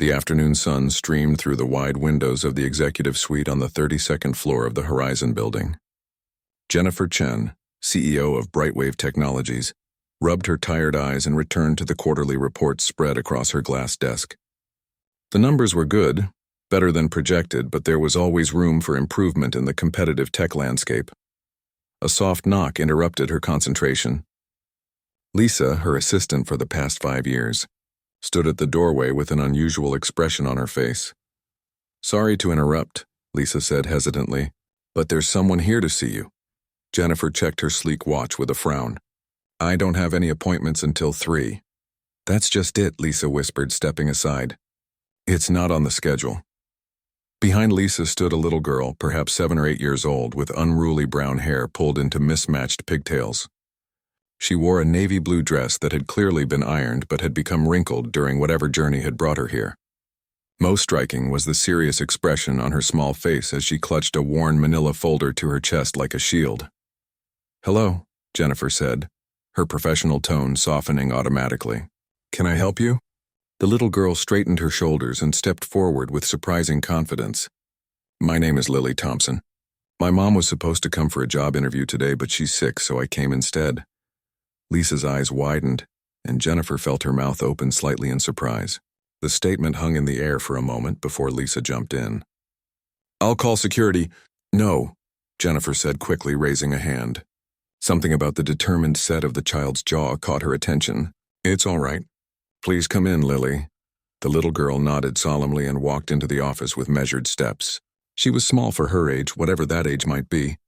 The afternoon sun streamed through the wide windows of the executive suite on the 32nd floor of the Horizon building. Jennifer Chen, CEO of Brightwave Technologies, rubbed her tired eyes and returned to the quarterly reports spread across her glass desk. The numbers were good, better than projected, but there was always room for improvement in the competitive tech landscape. A soft knock interrupted her concentration. Lisa, her assistant for the past 5 years, stood at the doorway with an unusual expression on her face. "Sorry to interrupt," Lisa said hesitantly, "but there's someone here to see you." Jennifer checked her sleek watch with a frown. "I don't have any appointments until 3. "That's just it," Lisa whispered, stepping aside. "It's not on the schedule." Behind Lisa stood a little girl, perhaps 7 or 8 years old, with unruly brown hair pulled into mismatched pigtails. She wore a navy blue dress that had clearly been ironed but had become wrinkled during whatever journey had brought her here. Most striking was the serious expression on her small face as she clutched a worn manila folder to her chest like a shield. "Hello," Jennifer said, her professional tone softening automatically. "Can I help you?" The little girl straightened her shoulders and stepped forward with surprising confidence. "My name is Lily Thompson. My mom was supposed to come for a job interview today, but she's sick, so I came instead." Lisa's eyes widened, and Jennifer felt her mouth open slightly in surprise. The statement hung in the air for a moment before Lisa jumped in. "I'll call security." "No," Jennifer said quickly, raising a hand. Something about the determined set of the child's jaw caught her attention. "It's all right. Please come in, Lily." The little girl nodded solemnly and walked into the office with measured steps. She was small for her age, whatever that age might be,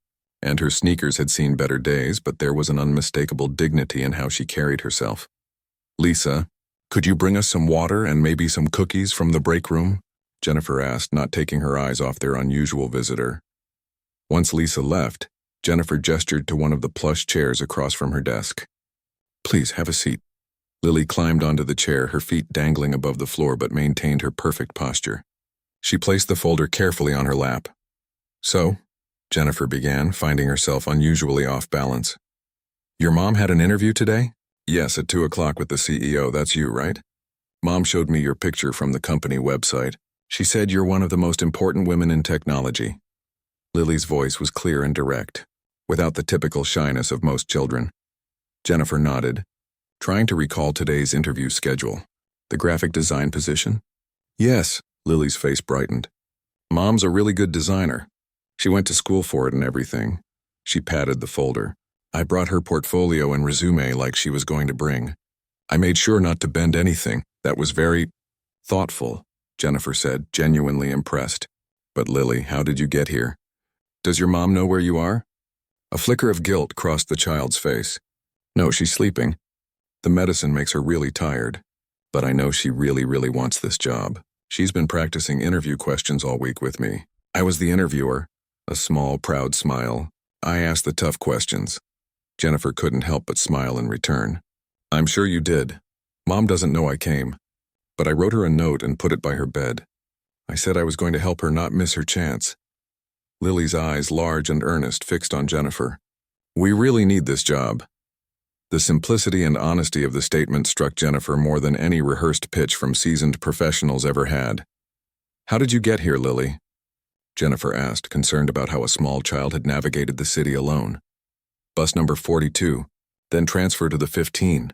and her sneakers had seen better days, but there was an unmistakable dignity in how she carried herself. "Lisa, could you bring us some water and maybe some cookies from the break room?" Jennifer asked, not taking her eyes off their unusual visitor. Once Lisa left, Jennifer gestured to one of the plush chairs across from her desk. "Please, have a seat." Lily climbed onto the chair, her feet dangling above the floor, but maintained her perfect posture. She placed the folder carefully on her lap. "So," Jennifer began, finding herself unusually off balance. "Your mom had an interview today?" "Yes, at 2 o'clock with the CEO. That's you, right?" "Mom showed me your picture from the company website. She said you're one of the most important women in technology." Lily's voice was clear and direct, without the typical shyness of most children. Jennifer nodded, trying to recall today's interview schedule. "The graphic design position?" "Yes," Lily's face brightened. "Mom's a really good designer. She went to school for it and everything." She patted the folder. "I brought her portfolio and resume like she was going to bring. I made sure not to bend anything. That was very thoughtful," Jennifer said, genuinely impressed. "But Lily, how did you get here? Does your mom know where you are?" A flicker of guilt crossed the child's face. "No, she's sleeping. The medicine makes her really tired. But I know she really, really wants this job. She's been practicing interview questions all week with me. I was the interviewer." A small, proud smile. "I asked the tough questions." Jennifer couldn't help but smile in return. "I'm sure you did. Mom doesn't know I came. But I wrote her a note and put it by her bed. I said I was going to help her not miss her chance." Lily's eyes, large and earnest, fixed on Jennifer. "We really need this job." The simplicity and honesty of the statement struck Jennifer more than any rehearsed pitch from seasoned professionals ever had. "How did you get here, Lily?" Jennifer asked, concerned about how a small child had navigated the city alone. "Bus number 42, then transfer to the 15.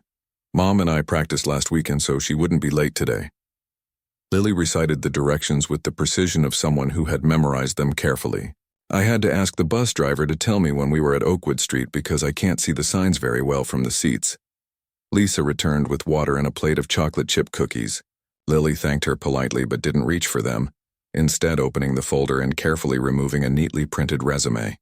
Mom and I practiced last weekend so she wouldn't be late today." Lily recited the directions with the precision of someone who had memorized them carefully. "I had to ask the bus driver to tell me when we were at Oakwood Street because I can't see the signs very well from the seats." Lisa returned with water and a plate of chocolate chip cookies. Lily thanked her politely but didn't reach for them, instead opening the folder and carefully removing a neatly printed resume.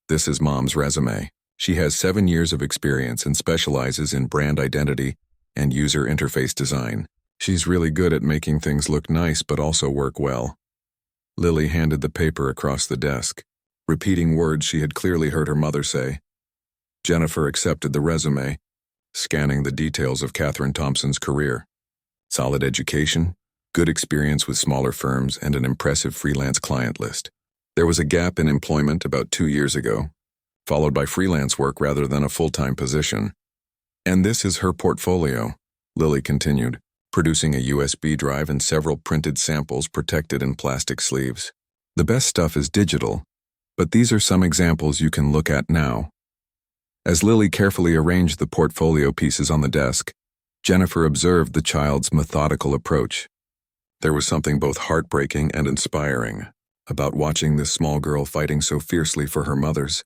"This is Mom's resume. She has 7 years of experience and specializes in brand identity and user interface design. She's really good at making things look nice but also work well." Lily handed the paper across the desk, repeating words she had clearly heard her mother say. Jennifer accepted the resume, scanning the details of Catherine Thompson's career. Solid education, good experience with smaller firms, and an impressive freelance client list. There was a gap in employment about 2 years ago, followed by freelance work rather than a full-time position. "And this is her portfolio," Lily continued, producing a USB drive and several printed samples protected in plastic sleeves. The best stuff is digital, but these are some examples you can look at now. As Lily carefully arranged the portfolio pieces on the desk, Jennifer observed the child's methodical approach. There was something both heartbreaking and inspiring about watching this small girl fighting so fiercely for her mother's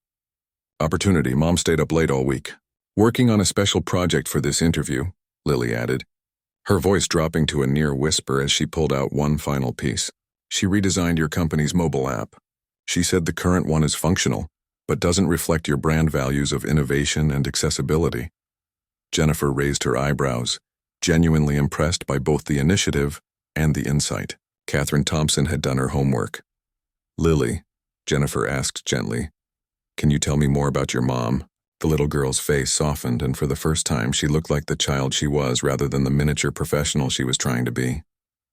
opportunity. Mom stayed up late all week, working on a special project for this interview, Lily added, her voice dropping to a near whisper as she pulled out one final piece. She redesigned your company's mobile app. She said the current one is functional, but doesn't reflect your brand values of innovation and accessibility. Jennifer raised her eyebrows, genuinely impressed by both the initiative and the insight. Catherine Thompson had done her homework. Lily, Jennifer asked gently, can you tell me more about your mom? The little girl's face softened, and for the first time she looked like the child she was rather than the miniature professional she was trying to be.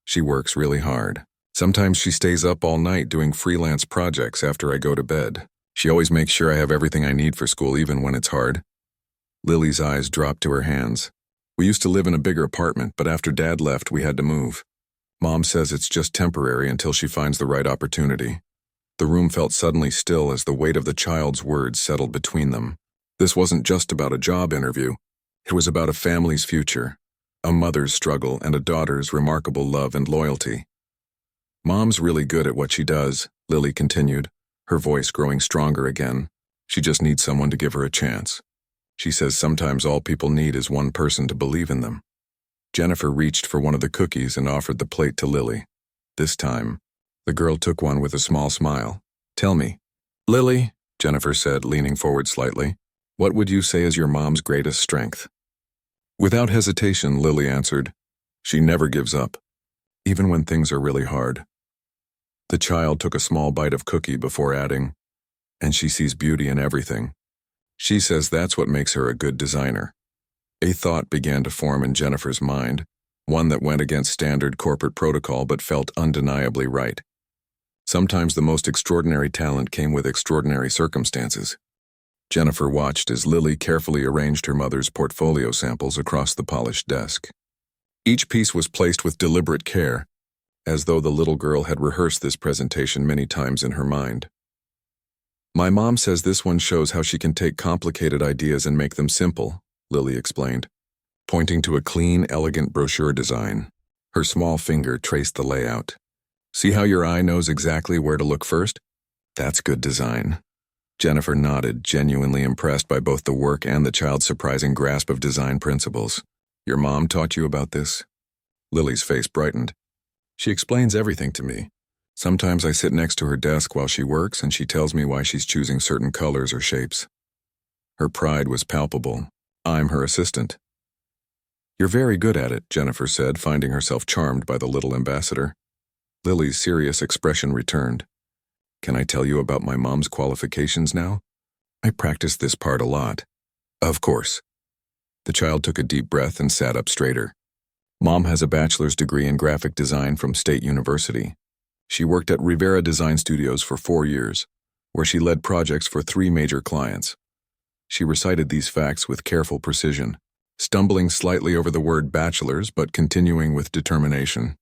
She works really hard. Sometimes she stays up all night doing freelance projects after I go to bed. She always makes sure I have everything I need for school even when it's hard. Lily's eyes dropped to her hands. We used to live in a bigger apartment, but after Dad left, we had to move. Mom says it's just temporary until she finds the right opportunity. The room felt suddenly still as the weight of the child's words settled between them. This wasn't just about a job interview. It was about a family's future, a mother's struggle, and a daughter's remarkable love and loyalty. Mom's really good at what she does, Lily continued, her voice growing stronger again. She just needs someone to give her a chance. She says sometimes all people need is one person to believe in them. Jennifer reached for one of the cookies and offered the plate to Lily. This time, the girl took one with a small smile. Tell me, Lily, Jennifer said, leaning forward slightly, what would you say is your mom's greatest strength? Without hesitation, Lily answered, she never gives up, even when things are really hard. The child took a small bite of cookie before adding, and she sees beauty in everything. She says that's what makes her a good designer. A thought began to form in Jennifer's mind, one that went against standard corporate protocol but felt undeniably right. Sometimes the most extraordinary talent came with extraordinary circumstances. Jennifer watched as Lily carefully arranged her mother's portfolio samples across the polished desk. Each piece was placed with deliberate care, as though the little girl had rehearsed this presentation many times in her mind. My mom says this one shows how she can take complicated ideas and make them simple, Lily explained, pointing to a clean, elegant brochure design. Her small finger traced the layout. See how your eye knows exactly where to look first? That's good design. Jennifer nodded, genuinely impressed by both the work and the child's surprising grasp of design principles. Your mom taught you about this? Lily's face brightened. She explains everything to me. Sometimes I sit next to her desk while she works and she tells me why she's choosing certain colors or shapes. Her pride was palpable. I'm her assistant. You're very good at it, Jennifer said, finding herself charmed by the little ambassador. Lily's serious expression returned. Can I tell you about my mom's qualifications now? I practiced this part a lot. Of course. The child took a deep breath and sat up straighter. Mom has a bachelor's degree in graphic design from State University. She worked at Rivera Design Studios for 4 years, where she led projects for 3 major clients. She recited these facts with careful precision, stumbling slightly over the word bachelor's but continuing with determination.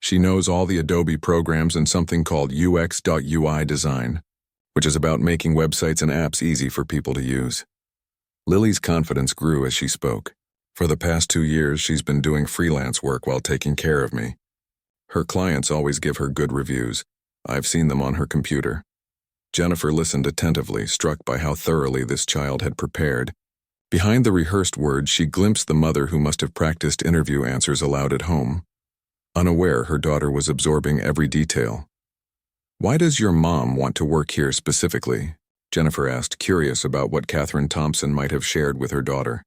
She knows all the Adobe programs and something called UX.UI design, which is about making websites and apps easy for people to use. Lily's confidence grew as she spoke. For the past 2 years, she's been doing freelance work while taking care of me. Her clients always give her good reviews. I've seen them on her computer. Jennifer listened attentively, struck by how thoroughly this child had prepared. Behind the rehearsed words, she glimpsed the mother who must have practiced interview answers aloud at home. Unaware, her daughter was absorbing every detail. Why does your mom want to work here specifically? Jennifer asked, curious about what Catherine Thompson might have shared with her daughter.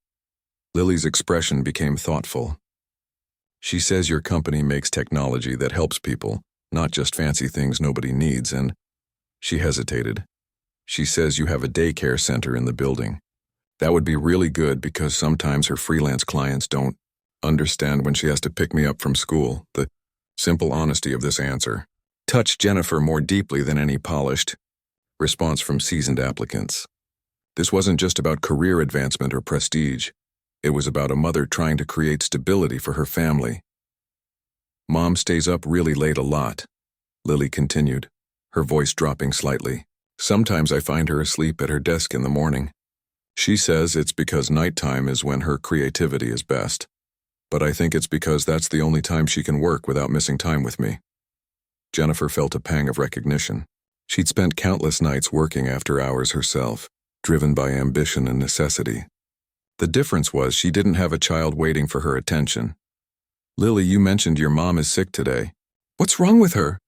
Lily's expression became thoughtful. She says your company makes technology that helps people, not just fancy things nobody needs, and she hesitated. She says you have a daycare center in the building. That would be really good because sometimes her freelance clients don't understand when she has to pick me up from school. The simple honesty of this answer touched Jennifer more deeply than any polished response from seasoned applicants. This wasn't just about career advancement or prestige. It was about a mother trying to create stability for her family, Mom stays up really late a lot, Lily continued, her voice dropping slightly. Sometimes I find her asleep at her desk in the morning. She says it's because nighttime is when her creativity is best. But I think it's because that's the only time she can work without missing time with me. Jennifer felt a pang of recognition. She'd spent countless nights working after hours herself, driven by ambition and necessity. The difference was she didn't have a child waiting for her attention. Lily, you mentioned your mom is sick today. What's wrong with her?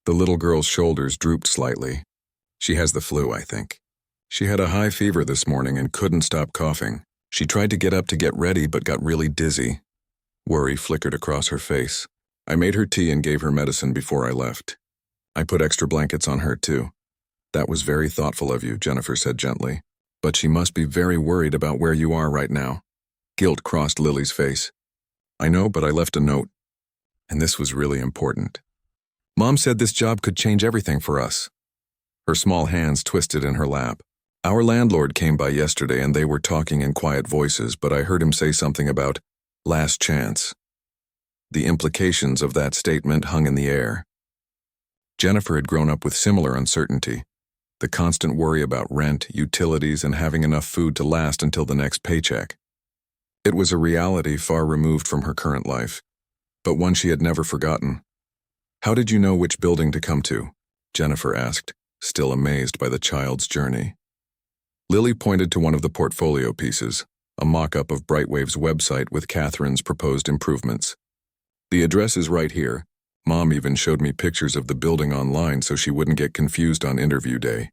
The little girl's shoulders drooped slightly. She has the flu, I think. She had a high fever this morning and couldn't stop coughing. She tried to get up to get ready but got really dizzy. Worry flickered across her face. I made her tea and gave her medicine before I left. I put extra blankets on her, too. That was very thoughtful of you, Jennifer said gently. But she must be very worried about where you are right now. Guilt crossed Lily's face. I know, but I left a note. And this was really important. Mom said this job could change everything for us. Her small hands twisted in her lap. Our landlord came by yesterday and they were talking in quiet voices, but I heard him say something about last chance. The implications of that statement hung in the air. Jennifer had grown up with similar uncertainty. The constant worry about rent, utilities, and having enough food to last until the next paycheck. It was a reality far removed from her current life, but one she had never forgotten. How did you know which building to come to? Jennifer asked, still amazed by the child's journey. Lily pointed to one of the portfolio pieces, a mock-up of Brightwave's website with Catherine's proposed improvements. The address is right here. Mom even showed me pictures of the building online so she wouldn't get confused on interview day.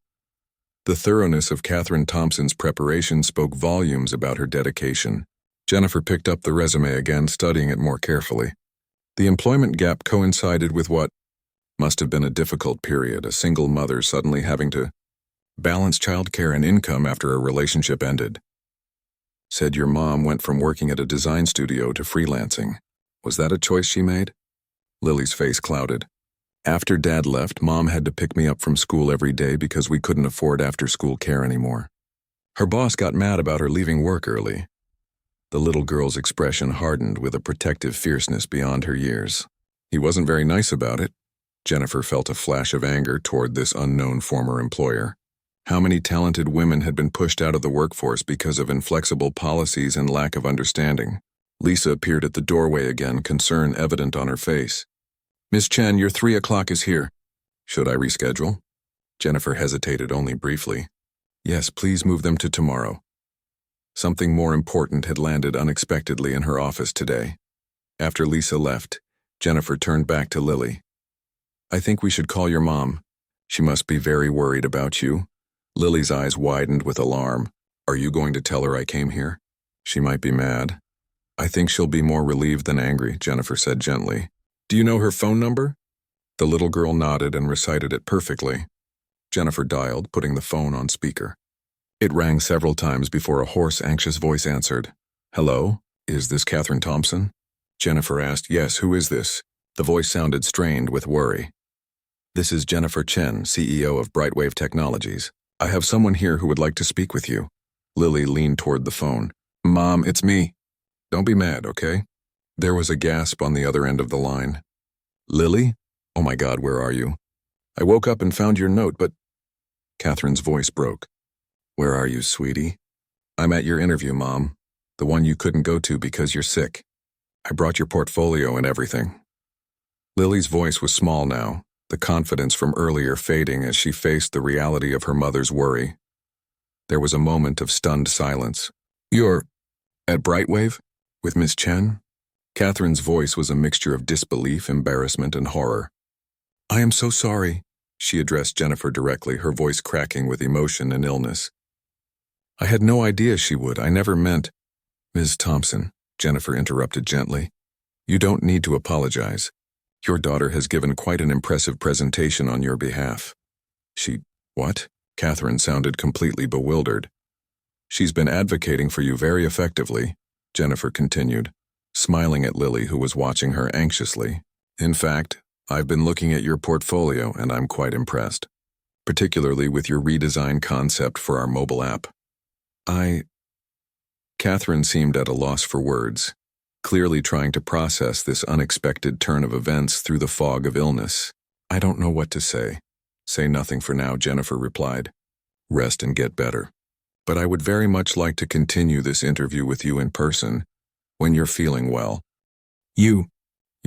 The thoroughness of Catherine Thompson's preparation spoke volumes about her dedication. Jennifer picked up the resume again, studying it more carefully. The employment gap coincided with what must have been a difficult period, a single mother suddenly having to balance childcare and income after a relationship ended. Said your mom went from working at a design studio to freelancing. Was that a choice she made? Lily's face clouded. After Dad left, Mom had to pick me up from school every day because we couldn't afford after-school care anymore. Her boss got mad about her leaving work early. The little girl's expression hardened with a protective fierceness beyond her years. He wasn't very nice about it. Jennifer felt a flash of anger toward this unknown former employer. How many talented women had been pushed out of the workforce because of inflexible policies and lack of understanding? Lisa appeared at the doorway again, concern evident on her face. Miss Chen, your 3 o'clock is here. Should I reschedule? Jennifer hesitated only briefly. Yes, please move them to tomorrow. Something more important had landed unexpectedly in her office today. After Lisa left, Jennifer turned back to Lily. I think we should call your mom. She must be very worried about you. Lily's eyes widened with alarm. Are you going to tell her I came here? She might be mad. I think she'll be more relieved than angry, Jennifer said gently. Do you know her phone number? The little girl nodded and recited it perfectly. Jennifer dialed, putting the phone on speaker. It rang several times before a hoarse, anxious voice answered. Hello? Is this Catherine Thompson? Jennifer asked. Yes, who is this? The voice sounded strained with worry. This is Jennifer Chen, CEO of Brightwave Technologies. I have someone here who would like to speak with you. Lily leaned toward the phone. Mom, it's me. Don't be mad, okay? There was a gasp on the other end of the line. Lily? Oh my God, where are you? I woke up and found your note, but... Catherine's voice broke. Where are you, sweetie? I'm at your interview, Mom. The one you couldn't go to because you're sick. I brought your portfolio and everything. Lily's voice was small now, the confidence from earlier fading as she faced the reality of her mother's worry. There was a moment of stunned silence. You're at Brightwave? With Miss Chen? Catherine's voice was a mixture of disbelief, embarrassment, and horror. I am so sorry, she addressed Jennifer directly, her voice cracking with emotion and illness. I had no idea she would. I never meant... Ms. Thompson, Jennifer interrupted gently. You don't need to apologize. Your daughter has given quite an impressive presentation on your behalf. What? Catherine sounded completely bewildered. She's been advocating for you very effectively, Jennifer continued, smiling at Lily, who was watching her anxiously. In fact, I've been looking at your portfolio and I'm quite impressed, particularly with your redesigned concept for our mobile app. Catherine seemed at a loss for words. clearly trying to process this unexpected turn of events through the fog of illness. "I don't know what to say." "Say nothing for now," Jennifer replied. "Rest and get better. But I would very much like to continue this interview with you in person when you're feeling well." You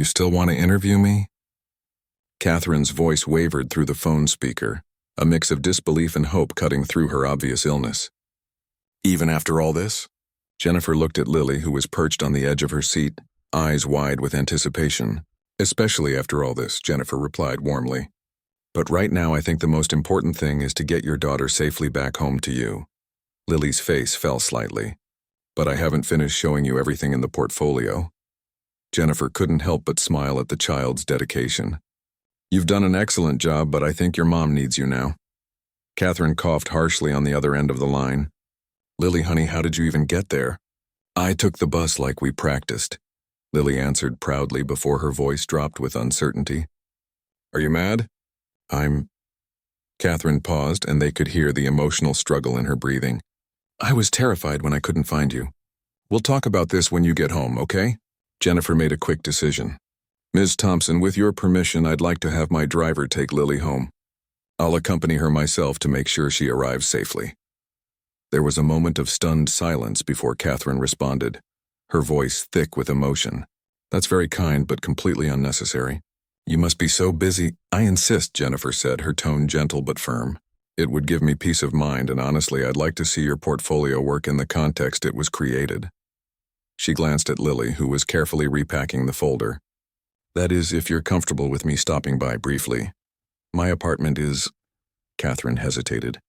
still want to interview me?" Catherine's voice wavered through the phone speaker, a mix of disbelief and hope cutting through her obvious illness. "Even after all this?" Jennifer looked at Lily, who was perched on the edge of her seat, eyes wide with anticipation. "Especially after all this," Jennifer replied warmly. "But right now I think the most important thing is to get your daughter safely back home to you." Lily's face fell slightly. "But I haven't finished showing you everything in the portfolio." Jennifer couldn't help but smile at the child's dedication. "You've done an excellent job, but I think your mom needs you now." Catherine coughed harshly on the other end of the line. "Lily, honey, how did you even get there?" "I took the bus like we practiced," Lily answered proudly before her voice dropped with uncertainty. "Are you mad?" "I'm—" Catherine paused, and they could hear the emotional struggle in her breathing. "I was terrified when I couldn't find you. We'll talk about this when you get home, okay?" Jennifer made a quick decision. "Ms. Thompson, with your permission, I'd like to have my driver take Lily home. I'll accompany her myself to make sure she arrives safely." There was a moment of stunned silence before Catherine responded, her voice thick with emotion. "That's very kind, but completely unnecessary. You must be so busy." "I insist," Jennifer said, her tone gentle but firm. "It would give me peace of mind, and honestly, I'd like to see your portfolio work in the context it was created." She glanced at Lily, who was carefully repacking the folder. "That is, if you're comfortable with me stopping by briefly. My apartment is—" Catherine hesitated.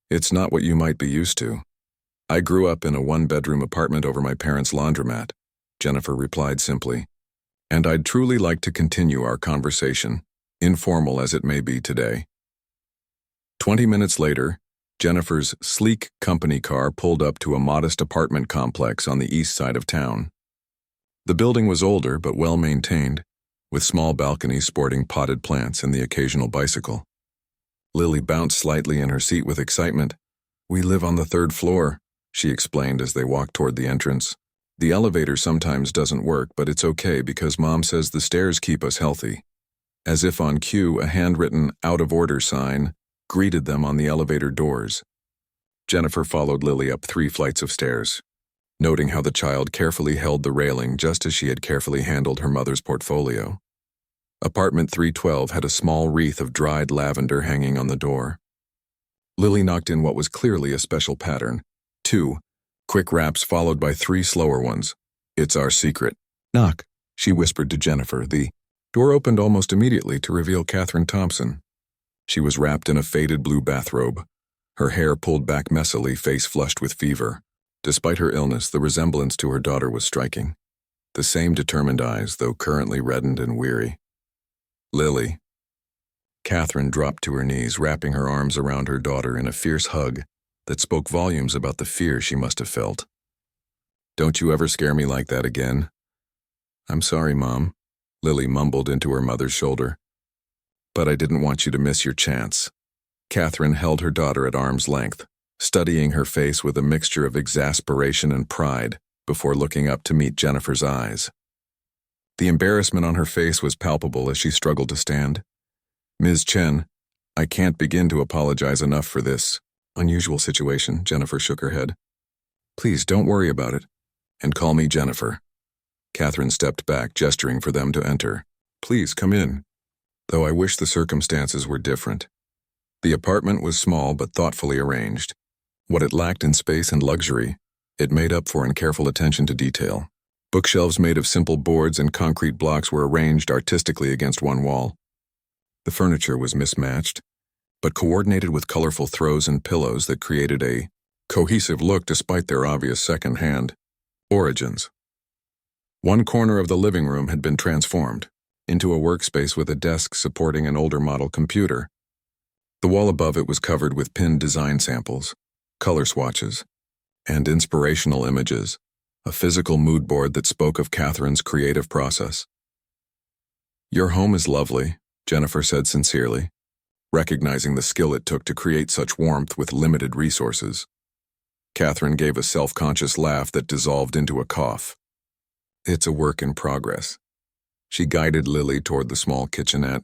"It's not what you might be used to. I grew up in a one-bedroom apartment over my parents' laundromat," Jennifer replied simply. "And I'd truly like to continue our conversation, informal as it may be today." 20 minutes later, Jennifer's sleek company car pulled up to a modest apartment complex on the east side of town. The building was older but well-maintained, with small balconies sporting potted plants and the occasional bicycle. Lily bounced slightly in her seat with excitement. "We live on the 3rd floor," she explained as they walked toward the entrance. "The elevator sometimes doesn't work, but it's okay because Mom says the stairs keep us healthy." As if on cue, a handwritten out-of-order sign greeted them on the elevator doors. Jennifer followed Lily up 3 flights of stairs, noting how the child carefully held the railing just as she had carefully handled her mother's portfolio. Apartment 312 had a small wreath of dried lavender hanging on the door. Lily knocked in what was clearly a special pattern. 2 quick raps followed by 3 slower ones. "It's our secret." "Knock," she whispered to Jennifer. The door opened almost immediately to reveal Catherine Thompson. She was wrapped in a faded blue bathrobe, her hair pulled back messily, face flushed with fever. Despite her illness, the resemblance to her daughter was striking. The same determined eyes, though currently reddened and weary. "Lily." Catherine dropped to her knees, wrapping her arms around her daughter in a fierce hug that spoke volumes about the fear she must have felt. "Don't you ever scare me like that again." "I'm sorry, Mom," Lily mumbled into her mother's shoulder. "But I didn't want you to miss your chance." Catherine held her daughter at arm's length, studying her face with a mixture of exasperation and pride before looking up to meet Jennifer's eyes. The embarrassment on her face was palpable as she struggled to stand. "Ms. Chen, I can't begin to apologize enough for this unusual situation." Jennifer shook her head. "Please don't worry about it, and call me Jennifer." Catherine stepped back, gesturing for them to enter. "Please come in, though I wish the circumstances were different." The apartment was small but thoughtfully arranged. What it lacked in space and luxury, it made up for in careful attention to detail. Bookshelves made of simple boards and concrete blocks were arranged artistically against one wall. The furniture was mismatched, but coordinated with colorful throws and pillows that created a cohesive look despite their obvious second-hand origins. One corner of the living room had been transformed into a workspace with a desk supporting an older model computer. The wall above it was covered with pinned design samples, color swatches, and inspirational images, a physical mood board that spoke of Catherine's creative process. "Your home is lovely," Jennifer said sincerely, recognizing the skill it took to create such warmth with limited resources. Catherine gave a self-conscious laugh that dissolved into a cough. It's a work in progress. She guided Lily toward the small kitchenette.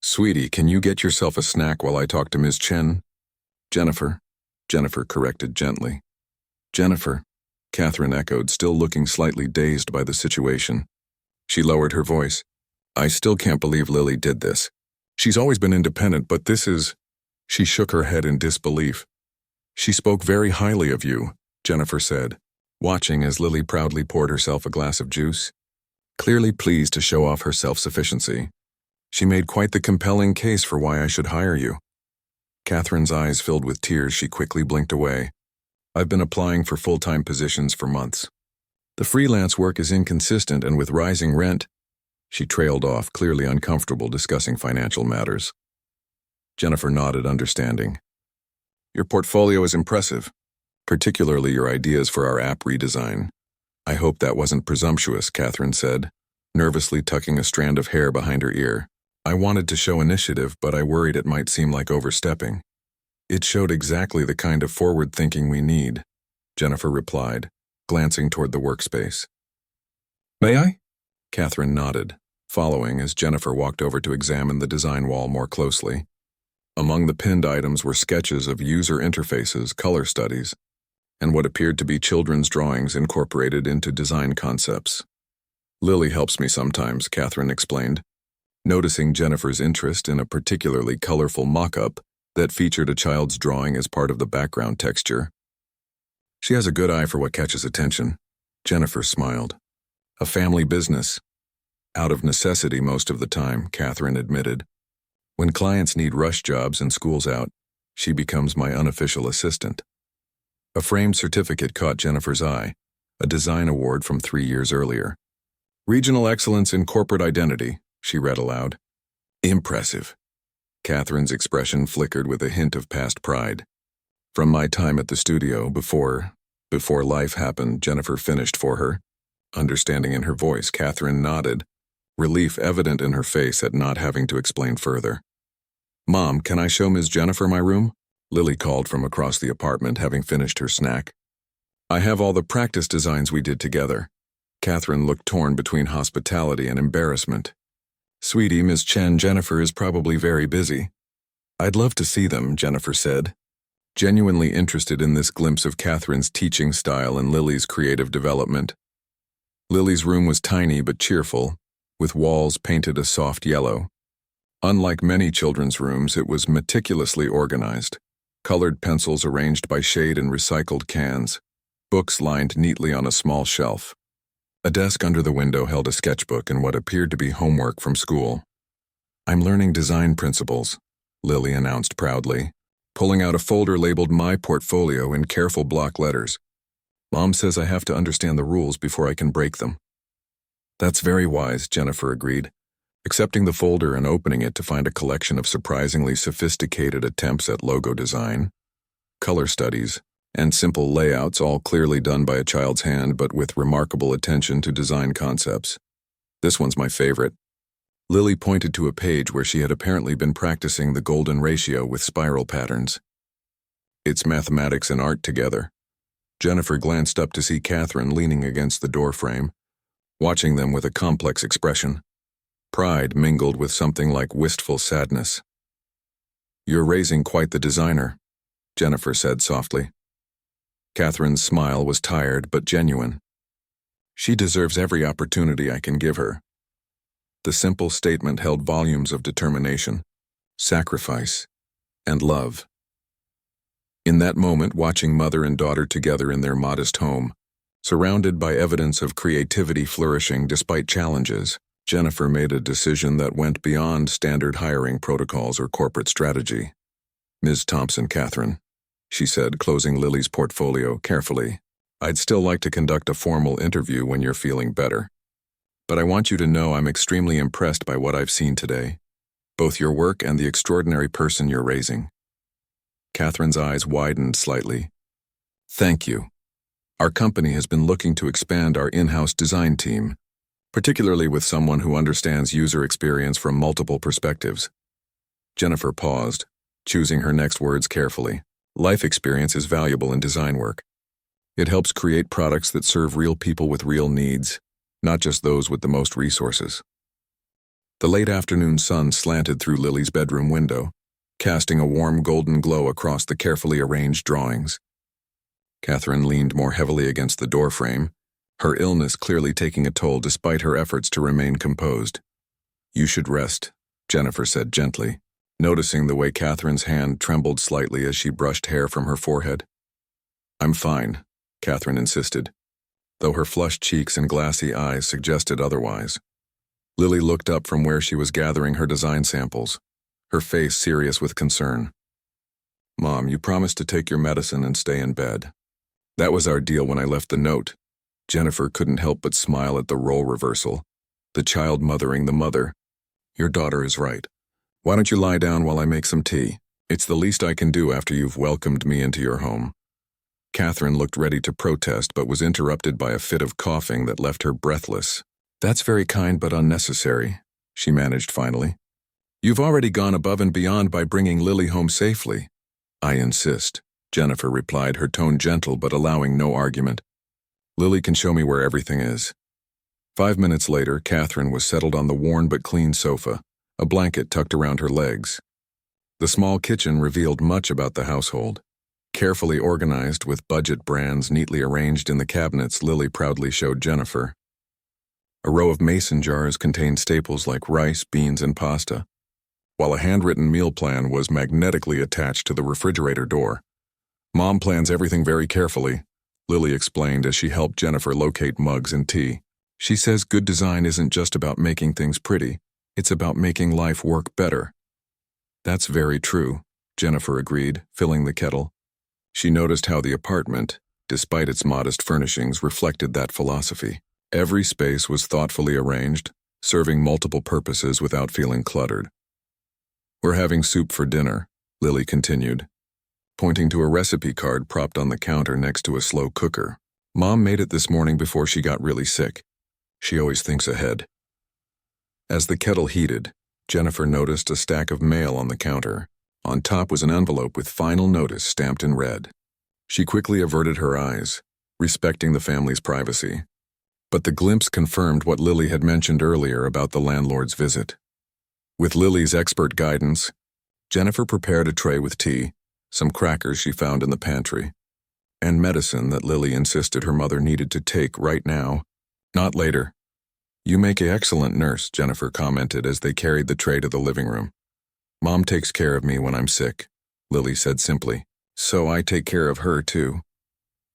Sweetie, can you get yourself a snack while I talk to Ms. Chen? Jennifer. Jennifer corrected gently. Jennifer, Catherine echoed, still looking slightly dazed by the situation. She lowered her voice. I still can't believe Lily did this. She's always been independent, but this is... She shook her head in disbelief. She spoke very highly of you, Jennifer said, watching as Lily proudly poured herself a glass of juice. Clearly pleased to show off her self-sufficiency. She made quite the compelling case for why I should hire you. Catherine's eyes filled with tears. She quickly blinked away. I've been applying for full-time positions for months. The freelance work is inconsistent, and with rising rent... She trailed off, clearly uncomfortable discussing financial matters. Jennifer nodded, understanding. Your portfolio is impressive, particularly your ideas for our app redesign. I hope that wasn't presumptuous, Catherine said, nervously tucking a strand of hair behind her ear. I wanted to show initiative, but I worried it might seem like overstepping. It showed exactly the kind of forward thinking we need, Jennifer replied, glancing toward the workspace. May I? Catherine nodded, following as Jennifer walked over to examine the design wall more closely. Among the pinned items were sketches of user interfaces, color studies, and what appeared to be children's drawings incorporated into design concepts. Lily helps me sometimes, Catherine explained, noticing Jennifer's interest in a particularly colorful mock-up that featured a child's drawing as part of the background texture. She has a good eye for what catches attention. Jennifer smiled. A family business. Out of necessity most of the time, Catherine admitted. When clients need rush jobs and school's out, she becomes my unofficial assistant. A framed certificate caught Jennifer's eye, a design award from 3 years earlier. Regional Excellence in Corporate Identity, she read aloud. Impressive. Catherine's expression flickered with a hint of past pride. From my time at the studio, before life happened, Jennifer finished for her. Understanding in her voice, Catherine nodded, relief evident in her face at not having to explain further. Mom, can I show Ms. Jennifer my room? Lily called from across the apartment, having finished her snack. I have all the practice designs we did together. Catherine looked torn between hospitality and embarrassment. Sweetie, Ms. Jennifer is probably very busy. I'd love to see them, Jennifer said, genuinely interested in this glimpse of Catherine's teaching style and Lily's creative development. Lily's room was tiny but cheerful, with walls painted a soft yellow. Unlike many children's rooms, it was meticulously organized. Colored pencils arranged by shade in recycled cans, books lined neatly on a small shelf. A desk under the window held a sketchbook and what appeared to be homework from school. I'm learning design principles, Lily announced proudly, pulling out a folder labeled My Portfolio in careful block letters. Mom says I have to understand the rules before I can break them. That's very wise, Jennifer agreed, accepting the folder and opening it to find a collection of surprisingly sophisticated attempts at logo design, color studies, and simple layouts, all clearly done by a child's hand but with remarkable attention to design concepts. This one's my favorite. Lily pointed to a page where she had apparently been practicing the golden ratio with spiral patterns. It's mathematics and art together. Jennifer glanced up to see Catherine leaning against the doorframe, watching them with a complex expression. Pride mingled with something like wistful sadness. You're raising quite the designer, Jennifer said softly. Catherine's smile was tired but genuine. She deserves every opportunity I can give her. The simple statement held volumes of determination, sacrifice, and love. In that moment, watching mother and daughter together in their modest home, surrounded by evidence of creativity flourishing despite challenges, Jennifer made a decision that went beyond standard hiring protocols or corporate strategy. Ms. Thompson, Catherine, she said, closing Lily's portfolio carefully. I'd still like to conduct a formal interview when you're feeling better. But I want you to know I'm extremely impressed by what I've seen today, both your work and the extraordinary person you're raising. Catherine's eyes widened slightly. Thank you. Our company has been looking to expand our in-house design team, particularly with someone who understands user experience from multiple perspectives. Jennifer paused, choosing her next words carefully. Life experience is valuable in design work. It helps create products that serve real people with real needs, not just those with the most resources. The late afternoon sun slanted through Lily's bedroom window, casting a warm golden glow across the carefully arranged drawings. Catherine leaned more heavily against the doorframe, her illness clearly taking a toll despite her efforts to remain composed. "You should rest," Jennifer said gently, noticing the way Catherine's hand trembled slightly as she brushed hair from her forehead. "I'm fine," Catherine insisted, though her flushed cheeks and glassy eyes suggested otherwise. Lily looked up from where she was gathering her design samples, her face serious with concern. "Mom, you promised to take your medicine and stay in bed. That was our deal when I left the note." Jennifer couldn't help but smile at the role reversal, the child mothering the mother. "Your daughter is right. Why don't you lie down while I make some tea? It's the least I can do after you've welcomed me into your home." Catherine looked ready to protest but was interrupted by a fit of coughing that left her breathless. "That's very kind but unnecessary," she managed finally. "You've already gone above and beyond by bringing Lily home safely." "I insist," Jennifer replied, her tone gentle but allowing no argument. "Lily can show me where everything is." 5 minutes later, Catherine was settled on the worn but clean sofa, a blanket tucked around her legs. The small kitchen revealed much about the household. Carefully organized with budget brands neatly arranged in the cabinets Lily proudly showed Jennifer. A row of mason jars contained staples like rice, beans, and pasta, while a handwritten meal plan was magnetically attached to the refrigerator door. "Mom plans everything very carefully," Lily explained as she helped Jennifer locate mugs and tea. "She says good design isn't just about making things pretty, it's about making life work better." "That's very true," Jennifer agreed, filling the kettle. She noticed how the apartment, despite its modest furnishings, reflected that philosophy. Every space was thoughtfully arranged, serving multiple purposes without feeling cluttered. "We're having soup for dinner," Lily continued, pointing to a recipe card propped on the counter next to a slow cooker. "Mom made it this morning before she got really sick. She always thinks ahead." As the kettle heated, Jennifer noticed a stack of mail on the counter. On top was an envelope with final notice stamped in red. She quickly averted her eyes, respecting the family's privacy. But the glimpse confirmed what Lily had mentioned earlier about the landlord's visit. With Lily's expert guidance, Jennifer prepared a tray with tea, some crackers she found in the pantry, and medicine that Lily insisted her mother needed to take right now, not later. "You make an excellent nurse," Jennifer commented as they carried the tray to the living room. "Mom takes care of me when I'm sick," Lily said simply. "So I take care of her, too."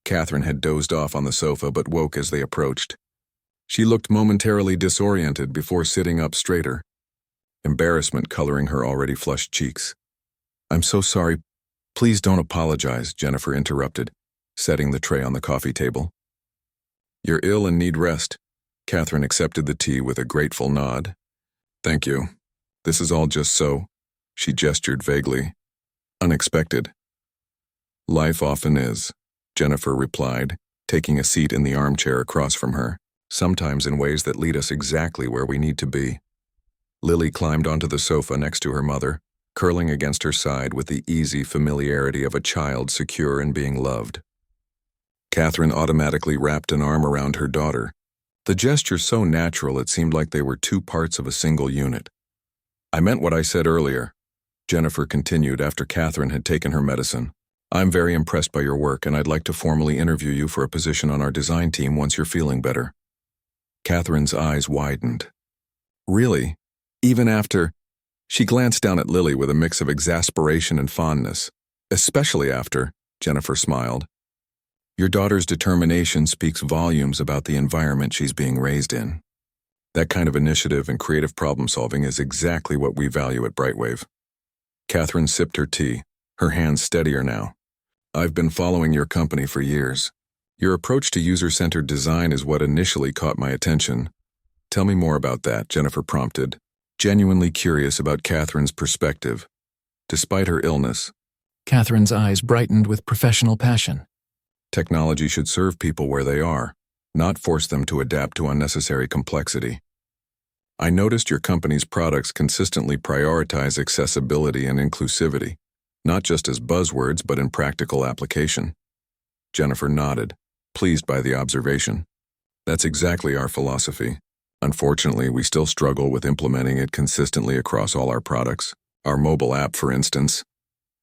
Catherine had dozed off on the sofa but woke as they approached. She looked momentarily disoriented before sitting up straighter, embarrassment coloring her already flushed cheeks. "I'm so sorry. Please don't apologize," Jennifer interrupted, setting the tray on the coffee table. "You're ill and need rest." Catherine accepted the tea with a grateful nod. "Thank you. This is all just so," she gestured vaguely, "unexpected." "Life often is," Jennifer replied, taking a seat in the armchair across from her, "sometimes in ways that lead us exactly where we need to be." Lily climbed onto the sofa next to her mother, curling against her side with the easy familiarity of a child secure in being loved. Catherine automatically wrapped an arm around her daughter, the gesture so natural it seemed like they were two parts of a single unit. "I meant what I said earlier," Jennifer continued after Catherine had taken her medicine. "I'm very impressed by your work, and I'd like to formally interview you for a position on our design team once you're feeling better." Catherine's eyes widened. "Really? Even after—" She glanced down at Lily with a mix of exasperation and fondness. "Especially after," Jennifer smiled. "Your daughter's determination speaks volumes about the environment she's being raised in. That kind of initiative and creative problem-solving is exactly what we value at Brightwave." Catherine sipped her tea, her hands steadier now. "I've been following your company for years. Your approach to user-centered design is what initially caught my attention." "Tell me more about that," Jennifer prompted, genuinely curious about Catherine's perspective. Despite her illness, Catherine's eyes brightened with professional passion. "Technology should serve people where they are, not force them to adapt to unnecessary complexity. I noticed your company's products consistently prioritize accessibility and inclusivity, not just as buzzwords but in practical application." Jennifer nodded, pleased by the observation. That's exactly our philosophy. Unfortunately, we still struggle with implementing it consistently across all our products. Our mobile app, for instance,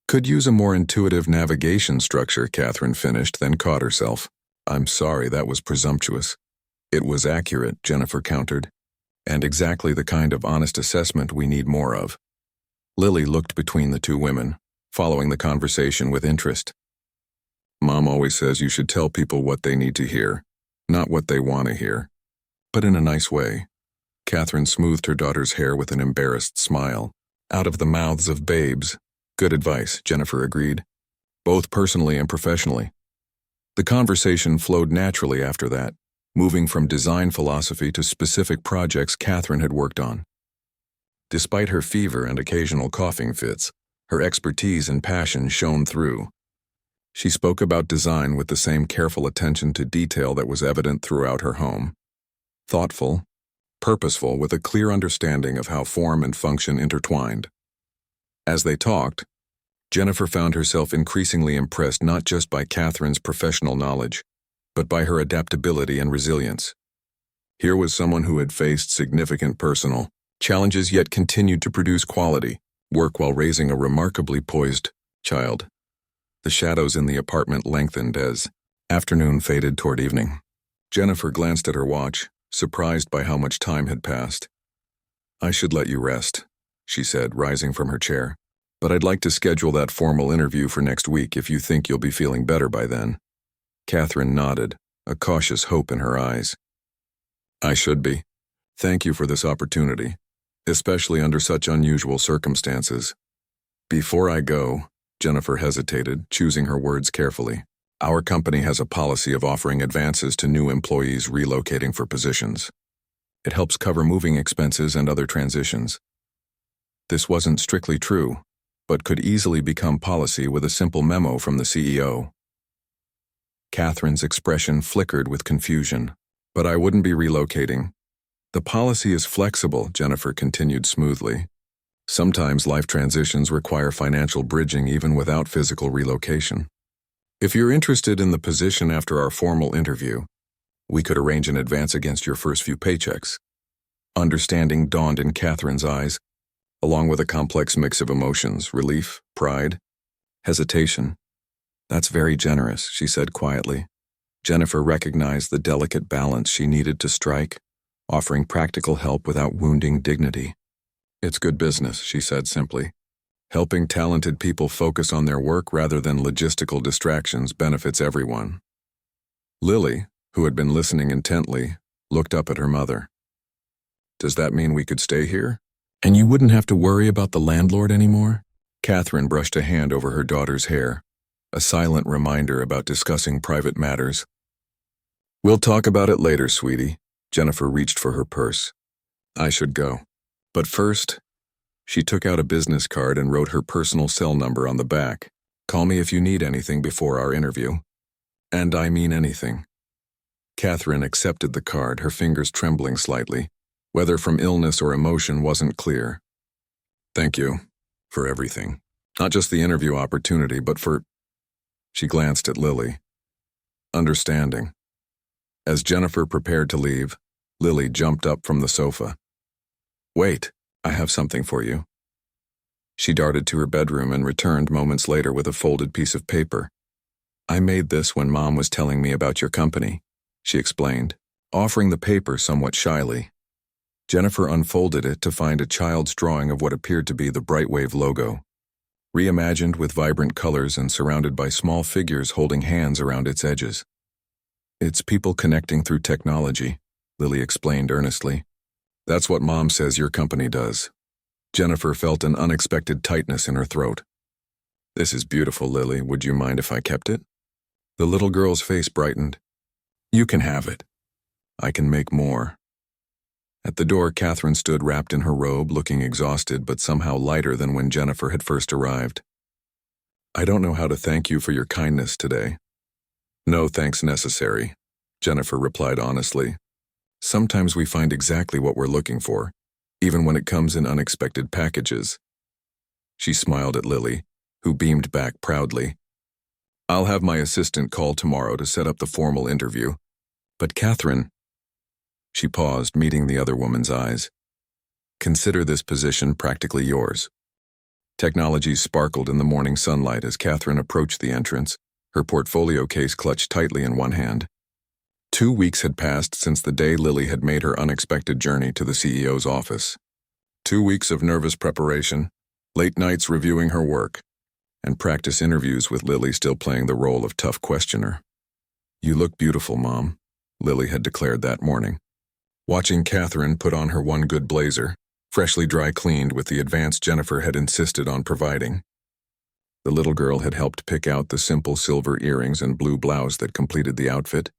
could use a more intuitive navigation structure, Catherine finished, then caught herself. I'm sorry, that was presumptuous. It was accurate, Jennifer countered, and exactly the kind of honest assessment we need more of. Lily looked between the two women, following the conversation with interest. Mom always says you should tell people what they need to hear, not what they want to hear, but in a nice way. Catherine smoothed her daughter's hair with an embarrassed smile. Out of the mouths of babes. Good advice, Jennifer agreed, both personally and professionally. The conversation flowed naturally after that, moving from design philosophy to specific projects Catherine had worked on. Despite her fever and occasional coughing fits, her expertise and passion shone through. She spoke about design with the same careful attention to detail that was evident throughout her home. Thoughtful, purposeful, with a clear understanding of how form and function intertwined. As they talked, Jennifer found herself increasingly impressed not just by Catherine's professional knowledge, but by her adaptability and resilience. Here was someone who had faced significant personal challenges yet continued to produce quality work while raising a remarkably poised child. The shadows in the apartment lengthened as afternoon faded toward evening. Jennifer glanced at her watch, surprised by how much time had passed. I should let you rest, she said, rising from her chair. But I'd like to schedule that formal interview for next week if you think you'll be feeling better by then. Catherine nodded, a cautious hope in her eyes. I should be. Thank you for this opportunity, especially under such unusual circumstances. Before I go, Jennifer hesitated, choosing her words carefully. Our company has a policy of offering advances to new employees relocating for positions. It helps cover moving expenses and other transitions. This wasn't strictly true, but could easily become policy with a simple memo from the CEO. Catherine's expression flickered with confusion. But I wouldn't be relocating. The policy is flexible, Jennifer continued smoothly. Sometimes life transitions require financial bridging even without physical relocation. If you're interested in the position after our formal interview, we could arrange an advance against your first few paychecks. Understanding dawned in Catherine's eyes, along with a complex mix of emotions, relief, pride, hesitation. That's very generous, she said quietly. Jennifer recognized the delicate balance she needed to strike, offering practical help without wounding dignity. It's good business, she said simply. Helping talented people focus on their work rather than logistical distractions benefits everyone. Lily, who had been listening intently, looked up at her mother. Does that mean we could stay here? And you wouldn't have to worry about the landlord anymore? Catherine brushed a hand over her daughter's hair, a silent reminder about discussing private matters. We'll talk about it later, sweetie. Jennifer reached for her purse. I should go. But first, she took out a business card and wrote her personal cell number on the back. Call me if you need anything before our interview. And I mean anything. Catherine accepted the card, her fingers trembling slightly. Whether from illness or emotion wasn't clear. Thank you for everything. Not just the interview opportunity, but for... She glanced at Lily. Understanding. As Jennifer prepared to leave, Lily jumped up from the sofa. Wait, I have something for you. She darted to her bedroom and returned moments later with a folded piece of paper. I made this when Mom was telling me about your company, she explained, offering the paper somewhat shyly. Jennifer unfolded it to find a child's drawing of what appeared to be the Brightwave logo, reimagined with vibrant colors and surrounded by small figures holding hands around its edges. It's people connecting through technology, Lily explained earnestly. That's what Mom says your company does. Jennifer felt an unexpected tightness in her throat. This is beautiful, Lily. Would you mind if I kept it? The little girl's face brightened. You can have it. I can make more. At the door, Catherine stood wrapped in her robe, looking exhausted but somehow lighter than when Jennifer had first arrived. I don't know how to thank you for your kindness today. No thanks necessary, Jennifer replied honestly. Sometimes we find exactly what we're looking for, even when it comes in unexpected packages. She smiled at Lily, who beamed back proudly. I'll have my assistant call tomorrow to set up the formal interview. But Catherine, She paused, meeting the other woman's eyes. Consider this position practically yours. Technologies sparkled in the morning sunlight as Catherine approached the entrance, her portfolio case clutched tightly in one hand. 2 weeks had passed since the day Lily had made her unexpected journey to the CEO's office. 2 weeks of nervous preparation, late nights reviewing her work, and practice interviews with Lily still playing the role of tough questioner. "You look beautiful, Mom," Lily had declared that morning. Watching Catherine put on her one good blazer, freshly dry cleaned with the advance Jennifer had insisted on providing. The little girl had helped pick out the simple silver earrings and blue blouse that completed the outfit,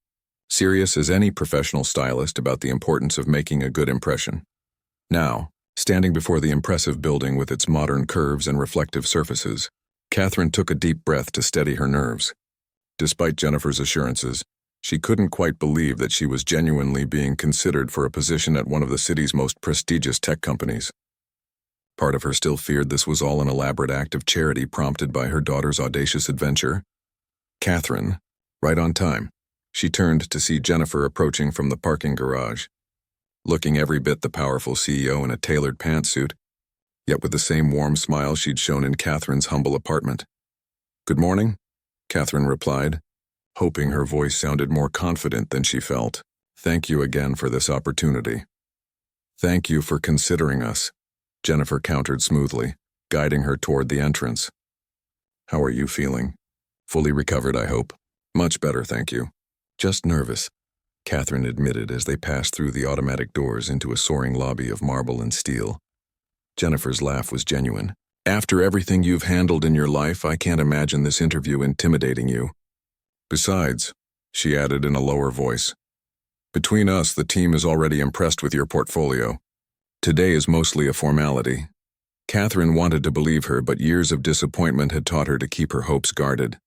serious as any professional stylist about the importance of making a good impression. Now, standing before the impressive building with its modern curves and reflective surfaces, Catherine took a deep breath to steady her nerves. Despite Jennifer's assurances, she couldn't quite believe that she was genuinely being considered for a position at one of the city's most prestigious tech companies. Part of her still feared this was all an elaborate act of charity prompted by her daughter's audacious adventure. Catherine, right on time, she turned to see Jennifer approaching from the parking garage. Looking every bit the powerful CEO in a tailored pantsuit, yet with the same warm smile she'd shown in Catherine's humble apartment. "Good morning," Catherine replied, hoping her voice sounded more confident than she felt. "Thank you again for this opportunity." "Thank you for considering us," Jennifer countered smoothly, guiding her toward the entrance. "How are you feeling? Fully recovered, I hope." "Much better, thank you. Just nervous," Catherine admitted as they passed through the automatic doors into a soaring lobby of marble and steel. Jennifer's laugh was genuine. "After everything you've handled in your life, I can't imagine this interview intimidating you. Besides," she added in a lower voice, "between us, the team is already impressed with your portfolio. Today is mostly a formality." Catherine wanted to believe her, but years of disappointment had taught her to keep her hopes guarded.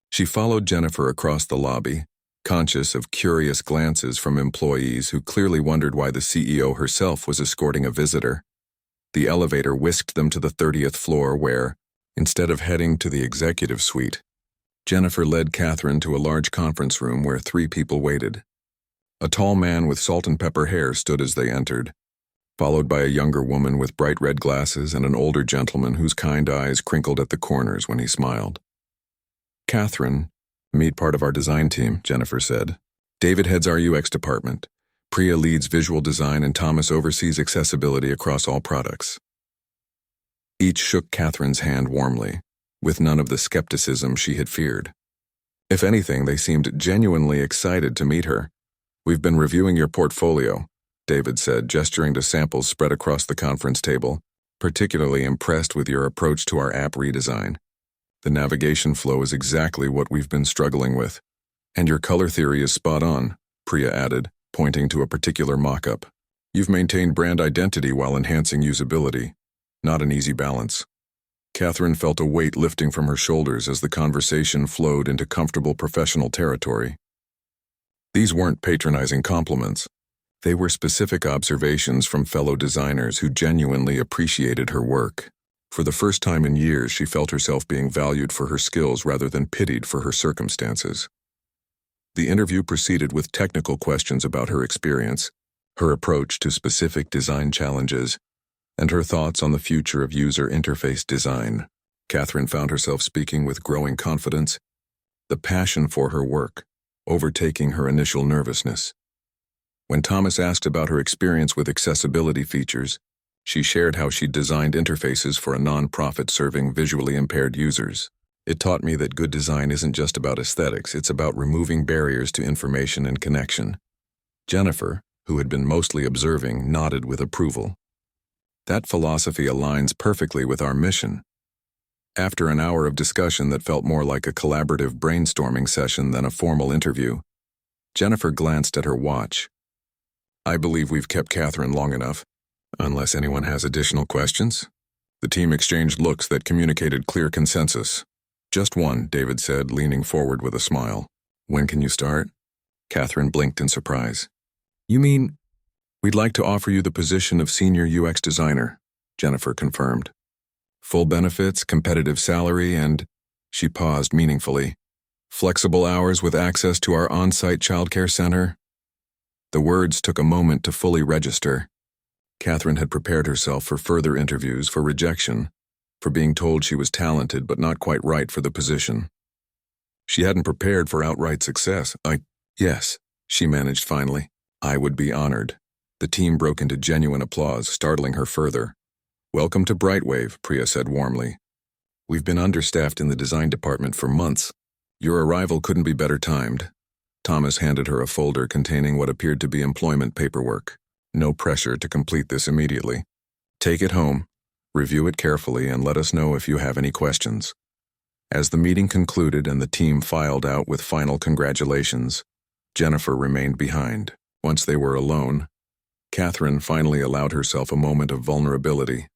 She followed Jennifer across the lobby, conscious of curious glances from employees who clearly wondered why the CEO herself was escorting a visitor. The elevator whisked them to the 30th floor where, instead of heading to the executive suite, Jennifer led Catherine to a large conference room where 3 people waited. A tall man with salt and pepper hair stood as they entered, followed by a younger woman with bright red glasses and an older gentleman whose kind eyes crinkled at the corners when he smiled. "Catherine, meet part of our design team," Jennifer said. "David heads our UX department. Priya leads visual design and Thomas oversees accessibility across all products." Each shook Catherine's hand warmly, with none of the skepticism she had feared. If anything, they seemed genuinely excited to meet her. "We've been reviewing your portfolio," David said, gesturing to samples spread across the conference table, "particularly impressed with your approach to our app redesign. The navigation flow is exactly what we've been struggling with. And your color theory is spot on," Priya added, pointing to a particular mock-up. "You've maintained brand identity while enhancing usability. Not an easy balance." Catherine felt a weight lifting from her shoulders as the conversation flowed into comfortable professional territory. These weren't patronizing compliments. They were specific observations from fellow designers who genuinely appreciated her work. For the first time in years, she felt herself being valued for her skills rather than pitied for her circumstances. The interview proceeded with technical questions about her experience, her approach to specific design challenges, and her thoughts on the future of user interface design. Catherine found herself speaking with growing confidence, the passion for her work overtaking her initial nervousness. When Thomas asked about her experience with accessibility features, she shared how she'd designed interfaces for a non-profit serving visually impaired users. "It taught me that good design isn't just about aesthetics, it's about removing barriers to information and connection." Jennifer, who had been mostly observing, nodded with approval. "That philosophy aligns perfectly with our mission." After an hour of discussion that felt more like a collaborative brainstorming session than a formal interview, Jennifer glanced at her watch. "I believe we've kept Catherine long enough, unless anyone has additional questions." The team exchanged looks that communicated clear consensus. "Just one," David said, leaning forward with a smile. "When can you start?" Catherine blinked in surprise. "You mean, we'd like to offer you the position of senior UX designer," Jennifer confirmed. "Full benefits, competitive salary, and," she paused meaningfully, "flexible hours with access to our on-site childcare center." The words took a moment to fully register. Catherine had prepared herself for further interviews, for rejection, for being told she was talented but not quite right for the position. She hadn't prepared for outright success. Yes, she managed finally. I would be honored. The team broke into genuine applause, startling her further. Welcome to Brightwave, Priya said warmly. We've been understaffed in the design department for months. Your arrival couldn't be better timed. Thomas handed her a folder containing what appeared to be employment paperwork. No pressure to complete this immediately. Take it home, review it carefully, and let us know if you have any questions. As the meeting concluded and the team filed out with final congratulations, Jennifer remained behind. Once they were alone, Catherine finally allowed herself a moment of vulnerability.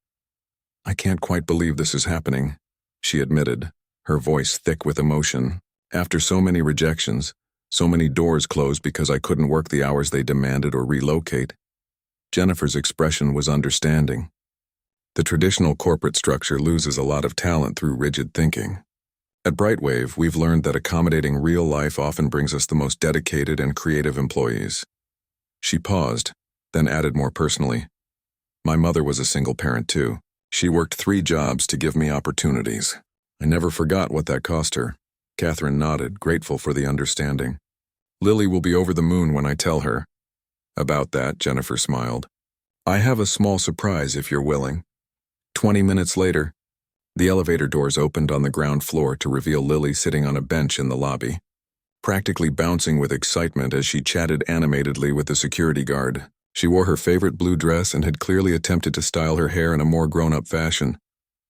I can't quite believe this is happening, she admitted, her voice thick with emotion. After so many rejections, so many doors closed because I couldn't work the hours they demanded or relocate. Jennifer's expression was understanding. The traditional corporate structure loses a lot of talent through rigid thinking. At Brightwave, we've learned that accommodating real life often brings us the most dedicated and creative employees. She paused, then added more personally. My mother was a single parent too. She worked 3 jobs to give me opportunities. I never forgot what that cost her. Catherine nodded, grateful for the understanding. Lily will be over the moon when I tell her. About that, Jennifer smiled. I have a small surprise if you're willing. 20 minutes later, the elevator doors opened on the ground floor to reveal Lily sitting on a bench in the lobby, practically bouncing with excitement as she chatted animatedly with the security guard. She wore her favorite blue dress and had clearly attempted to style her hair in a more grown-up fashion,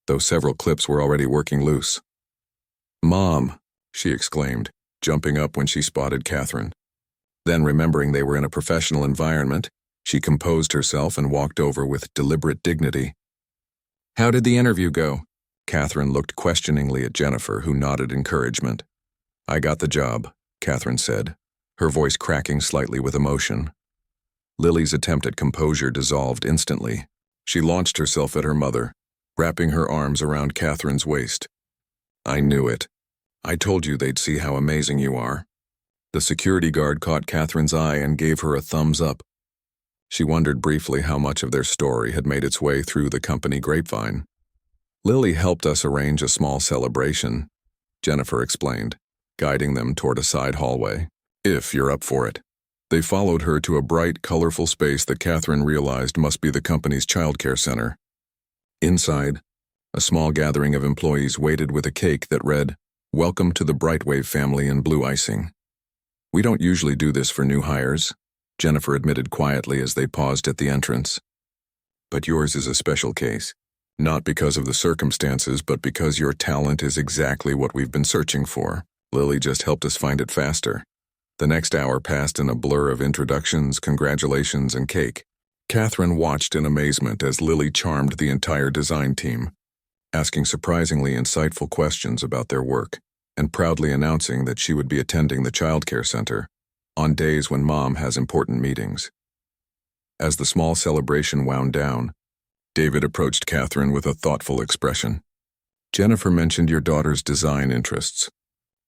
though several clips were already working loose. Mom, she exclaimed, jumping up when she spotted Catherine. Then, remembering they were in a professional environment, she composed herself and walked over with deliberate dignity. How did the interview go? Catherine looked questioningly at Jennifer, who nodded encouragement. I got the job, Catherine said, her voice cracking slightly with emotion. Lily's attempt at composure dissolved instantly. She launched herself at her mother, wrapping her arms around Catherine's waist. I knew it. I told you they'd see how amazing you are. The security guard caught Catherine's eye and gave her a thumbs up. She wondered briefly how much of their story had made its way through the company grapevine. Lily helped us arrange a small celebration, Jennifer explained, guiding them toward a side hallway. If you're up for it. They followed her to a bright, colorful space that Catherine realized must be the company's childcare center. Inside, a small gathering of employees waited with a cake that read, Welcome to the Brightwave family in blue icing. We don't usually do this for new hires, Jennifer admitted quietly as they paused at the entrance. But yours is a special case. Not because of the circumstances, but because your talent is exactly what we've been searching for. Lily just helped us find it faster. The next hour passed in a blur of introductions, congratulations, and cake. Catherine watched in amazement as Lily charmed the entire design team, asking surprisingly insightful questions about their work, and proudly announcing that she would be attending the childcare center on days when Mom has important meetings. As the small celebration wound down, David approached Catherine with a thoughtful expression. Jennifer mentioned your daughter's design interests.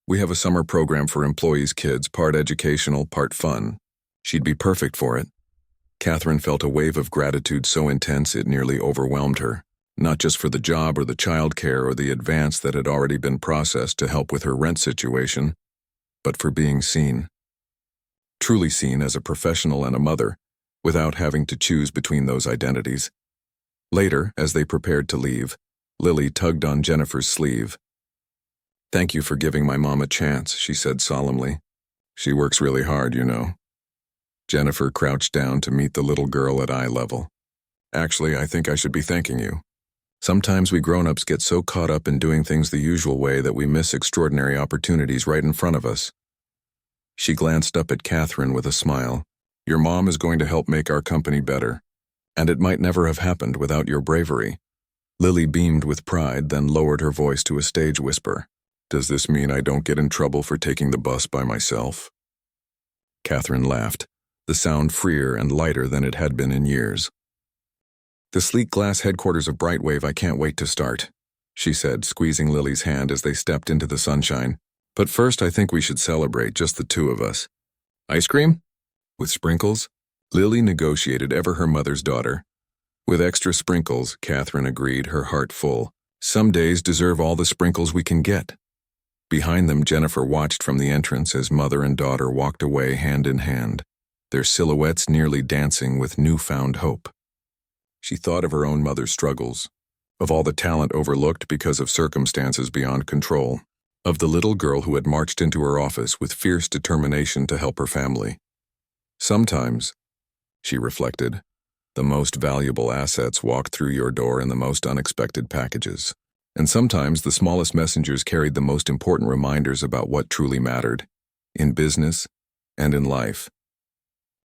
We have a summer program for employees' kids, part educational, part fun. She'd be perfect for it. Catherine felt a wave of gratitude so intense it nearly overwhelmed her, not just for the job or the childcare or the advance that had already been processed to help with her rent situation, but for being seen. Truly seen as a professional and a mother, without having to choose between those identities. Later, as they prepared to leave, Lily tugged on Jennifer's sleeve. Thank you for giving my mom a chance, she said solemnly. She works really hard, you know. Jennifer crouched down to meet the little girl at eye level. Actually, I think I should be thanking you. Sometimes we grown-ups get so caught up in doing things the usual way that we miss extraordinary opportunities right in front of us. She glanced up at Catherine with a smile. Your mom is going to help make our company better, and it might never have happened without your bravery. Lily beamed with pride, then lowered her voice to a stage whisper. Does this mean I don't get in trouble for taking the bus by myself? Catherine laughed, the sound freer and lighter than it had been in years. The sleek glass headquarters of Brightwave I can't wait to start, she said, squeezing Lily's hand as they stepped into the sunshine. But first I think we should celebrate, just the two of us. Ice cream? With sprinkles? Lily negotiated, ever her mother's daughter. With extra sprinkles, Catherine agreed, her heart full. Some days deserve all the sprinkles we can get. Behind them, Jennifer watched from the entrance as mother and daughter walked away hand in hand, their silhouettes nearly dancing with newfound hope. She thought of her own mother's struggles, of all the talent overlooked because of circumstances beyond control, of the little girl who had marched into her office with fierce determination to help her family. Sometimes, she reflected, the most valuable assets walk through your door in the most unexpected packages. And sometimes the smallest messengers carried the most important reminders about what truly mattered, in business and in life.